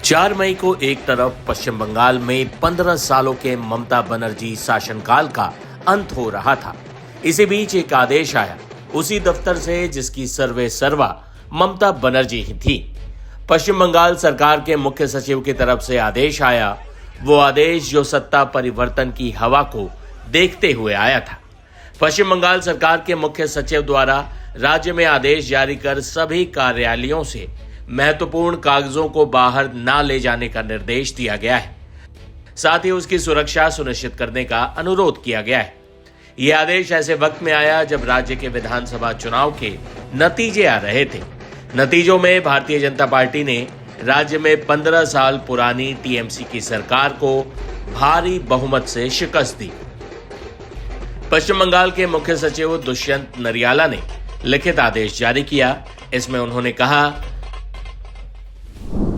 4 मई को एक तरफ पश्चिम बंगाल में 15 सालों के ममता बनर्जी शासनकाल का अंत हो रहा था। इसी बीच एक आदेश आया उसी दफ्तर से जिसकी सर्वे सर्वा ममता बनर्जी ही थी। पश्चिम बंगाल सरकार के मुख्य सचिव की तरफ से आदेश आया, वो आदेश जो सत्ता परिवर्तन की हवा को देखते हुए आया था। पश्चिम बंगाल सरकार के मुख्य सचिव द्वारा राज्य में आदेश जारी कर सभी कार्यालयों से महत्वपूर्ण कागजों को बाहर ना ले जाने का निर्देश दिया गया है। साथ ही उसकी सुरक्षा सुनिश्चित करने का अनुरोध किया गया है। यह आदेश ऐसे वक्त में आया जब राज्य के विधानसभा चुनाव के नतीजे आ रहे थे। नतीजों में भारतीय जनता पार्टी ने राज्य में 15 साल पुरानी टीएमसी की सरकार को भारी बहुमत से शिकस्त दी। पश्चिम बंगाल के मुख्य सचिव दुष्यंत नरियाला ने लिखित आदेश जारी किया। इसमें उन्होंने कहा,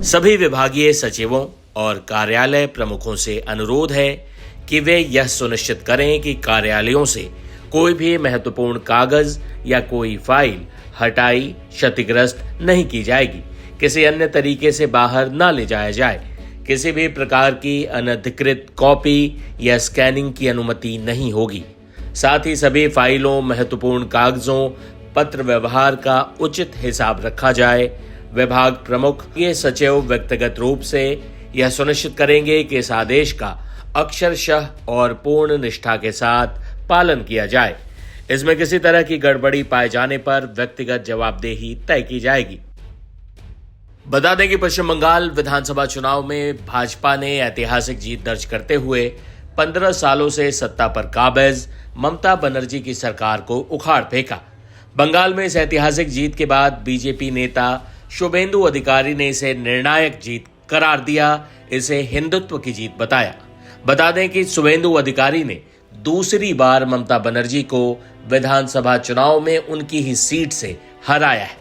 सभी विभागीय सचिवों और कार्यालय प्रमुखों से अनुरोध है कि वे यह सुनिश्चित करें कि कार्यालयों से कोई भी महत्वपूर्ण कागज या कोई फाइल हटाई, क्षतिग्रस्त नहीं की जाएगी, किसी अन्य तरीके से बाहर न ले जाया जाए, किसी भी प्रकार की अनधिकृत कॉपी या स्कैनिंग की अनुमति नहीं होगी। साथ ही सभी फाइलों, महत्वपूर्ण कागजों, पत्र व्यवहार का उचित हिसाब रखा जाए। विभाग प्रमुख ये सचिव व्यक्तिगत रूप से यह सुनिश्चित करेंगे कि इस आदेश का अक्षरशः और पूर्ण निष्ठा के साथ पालन किया जाए। इसमें किसी तरह की गड़बड़ी पाए जाने पर व्यक्तिगत जवाबदेही तय की जाएगी। बता दें कि पश्चिम बंगाल विधानसभा चुनाव में भाजपा ने ऐतिहासिक जीत दर्ज करते हुए 15 सालों से सत्ता पर काबिज ममता बनर्जी की सरकार को उखाड़ फेंका। बंगाल में इस ऐतिहासिक जीत के बाद बीजेपी नेता शुभेंदु अधिकारी ने इसे निर्णायक जीत करार दिया, इसे हिंदुत्व की जीत बताया। बता दें कि शुभेंदु अधिकारी ने दूसरी बार ममता बनर्जी को विधानसभा चुनाव में उनकी ही सीट से हराया है।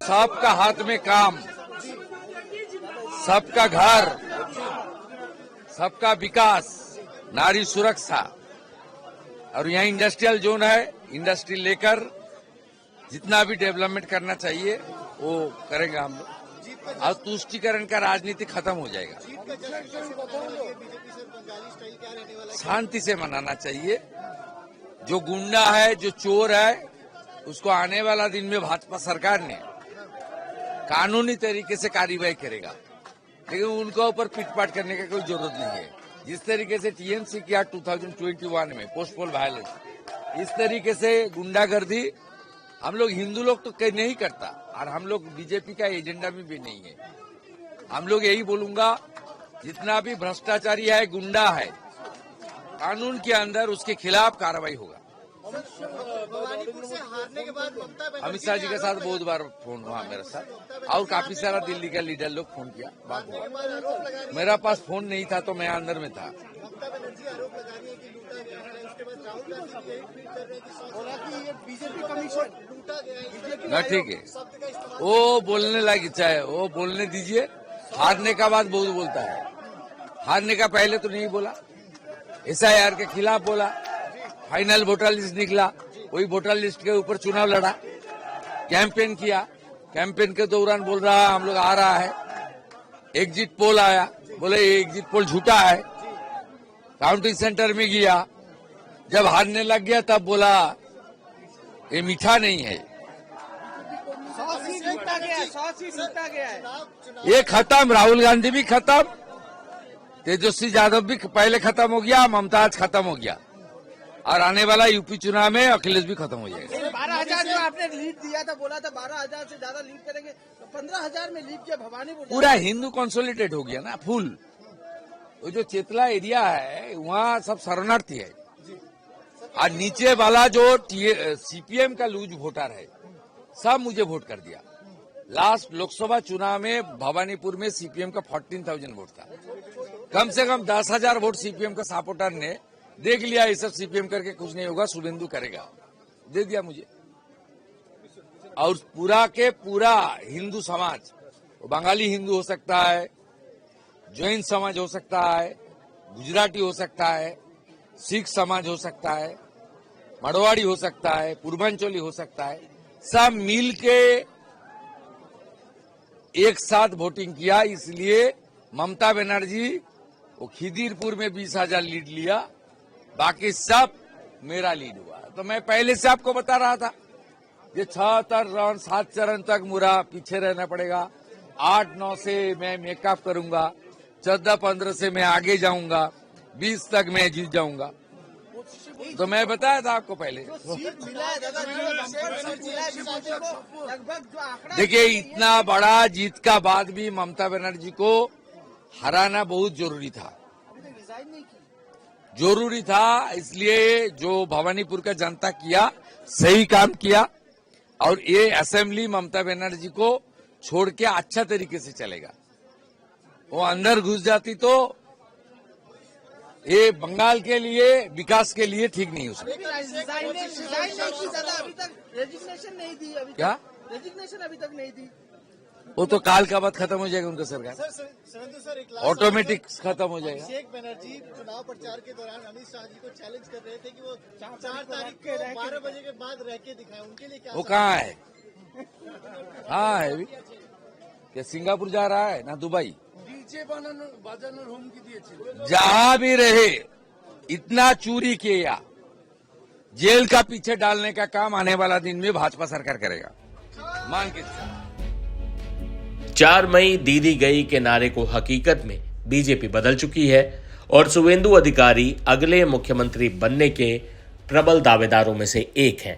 सबका हाथ में काम, सबका घर, सबका विकास, नारी सुरक्षा और यहाँ इंडस्ट्रियल जोन है, इंडस्ट्री लेकर जितना भी डेवलपमेंट करना चाहिए वो करेंगे हम लोग और तुष्टीकरण का राजनीति खत्म हो जाएगा। शांति से मनाना चाहिए। जो गुंडा है, जो चोर है, उसको आने वाला दिन में भाजपा सरकार ने कानूनी तरीके से कार्रवाई करेगा, लेकिन उनके ऊपर पिटपाट करने का कोई जरूरत नहीं है। जिस तरीके से टीएमसी किया 2021 में पोस्टपोल वायलेंस, इस तरीके से गुंडागर्दी हम लोग हिंदू लोग तो कहीं नहीं करता और हम लोग बीजेपी का एजेंडा में भी नहीं है। हम लोग यही बोलूंगा, जितना भी भ्रष्टाचारी है, गुंडा है, कानून के अंदर उसके खिलाफ कार्रवाई होगा। अमित शाह जी के साथ बहुत बार फोन हुआ मेरे साथ और काफी सारा दिल्ली का लीडर लोग फोन किया, बात हुआ। मेरा पास फोन नहीं था तो मैं अंदर में था। ना ठीक है, वो बोलने लायक इच्छा है, वो बोलने दीजिए। हारने का बाद बहुत बोलता है, हारने का पहले तो नहीं बोला। एसआईआर के खिलाफ बोला, फाइनल वोटर लिस्ट निकला, वही वोटर लिस्ट के ऊपर चुनाव लड़ा, कैंपेन किया। कैंपेन के दौरान बोल रहा है हम लोग आ रहा है। एग्जिट पोल आया, बोले ये एग्जिट पोल झूठा है। काउंटिंग सेंटर में गया, जब हारने लग गया तब बोला ये मीठा नहीं है। ये खत्म, राहुल गांधी भी खत्म, तेजस्वी यादव भी पहले खत्म हो गया, ममताज खत्म हो गया और आने वाला यूपी चुनाव में अखिलेश भी खत्म हो जाएगा। 12,000 जो आपने लीड दिया था, बोला था 12,000 से ज्यादा लीड करेंगे, तो 15,000 में लीड किया भवानीपुर। पूरा हिंदू कंसोलिडेट हो गया ना फुल। वो जो चेतला एरिया है वहाँ सब शरणार्थी है और नीचे वाला जो सीपीएम का लूज वोटर है सब मुझे वोट कर दिया। लास्ट लोकसभा चुनाव में भवानीपुर में सीपीएम का 14,000 वोट था। कम से कम 10,000 वोट सीपीएम का सपोर्टर ने देख लिया, ये सब सीपीएम करके कुछ नहीं होगा, शुभेंदु करेगा, दे दिया मुझे। और पूरा के पूरा हिंदू समाज, बंगाली हिंदू हो सकता है, जैन समाज हो सकता है, गुजराती हो सकता है, सिख समाज हो सकता है, मड़वाड़ी हो सकता है, पूर्वांचली हो सकता है, सब मिल के एक साथ वोटिंग किया, इसलिए ममता बनर्जी वो खिदीरपुर में 20,000 लीड लिया, बाकी सब मेरा लीड हुआ। तो मैं पहले से आपको बता रहा था ये 76 राउंड 7 चरण तक मुझे पीछे रहना पड़ेगा, 8-9 से मैं मेकअप करूंगा, 14-15 से मैं आगे जाऊंगा, 20 तक मैं जीत जाऊंगा। तो मैं बताया था आपको पहले। सीट मिला है दादा, सीट मिला है बीजेपी को, लगभग जो आंकड़ा देखिए, इतना बड़ा जीत का बाद भी ममता बनर्जी को हराना बहुत जरूरी था, अभी तक रिजाइन नहीं की। जरूरी था। इसलिए जो भवानीपुर का जनता किया, सही काम किया, और ये असेंबली ममता बनर्जी को छोड़ के अच्छा तरीके से चलेगा। वो अंदर घुस जाती तो ये बंगाल के लिए, विकास के लिए ठीक नहीं हो सकता। लेकिन रिजाइन नहीं की दादा, अभी तक रेजिग्नेशन नहीं दी, अभी क्या? रेजिग्नेशन अभी तक नहीं दी। वो तो काल का बाद खत्म हो जाएगा उनका सरकार, सर एक ऑटोमेटिक खत्म हो जाएगा। अभिषेक बनर्जी चुनाव प्रचार के दौरान अमित शाह जी को चैलेंज कर रहे थे कि वो 4 तारीख को 12 बजे के बाद रह के दिखाए, उनके लिए क्या? वो कहाँ है? हाँ है भी, क्या सिंगापुर जा रहा है ना दुबई? जहां भी रहे, इतना चोरी किया, जेल का पीछे डालने का काम आने वाला दिन में भाजपा सरकार करेगा, मान के। 4 मई दीदी गई के नारे को हकीकत में बीजेपी बदल चुकी है और शुवेंदु अधिकारी अगले मुख्यमंत्री बनने के प्रबल दावेदारों में से एक हैं।